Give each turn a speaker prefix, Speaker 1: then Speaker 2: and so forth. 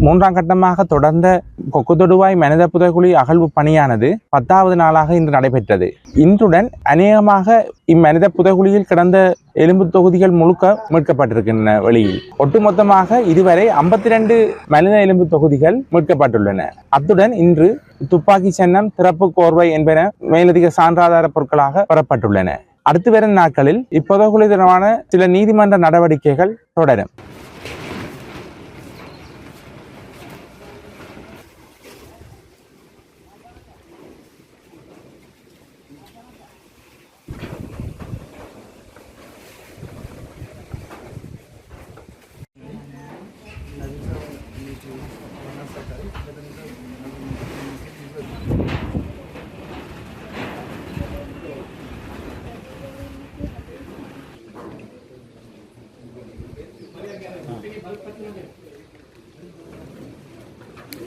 Speaker 1: மூன்றாம் கட்டமாக தொடர்ந்த கொக்குதொடுவாய் மனித புதைகுழி அகழ்வு பணியானது 10வது நாளாக இன்று நடைபெற்றது. இன்றுடன் அநேகமாக இம்மனித புதைகுழியில் கிடந்த எலும்பு தொகுதிகள் முழுக்க மீட்கப்பட்டிருக்கின்றன. வெளியில் ஒட்டுமொத்தமாக இதுவரை 52 மனித எலும்பு தொகுதிகள் மீட்கப்பட்டுள்ளன. அத்துடன் இன்று துப்பாக்கி சின்னம், திறப்பு கோர்வை என்பன மேலதிக சான்றாதார பொருட்களாக பெறப்பட்டுள்ளன. அடுத்து வரும் நாட்களில் இப்புதைகுழி தொடர்பான சில நீதிமன்ற நடவடிக்கைகள் தொடரும்.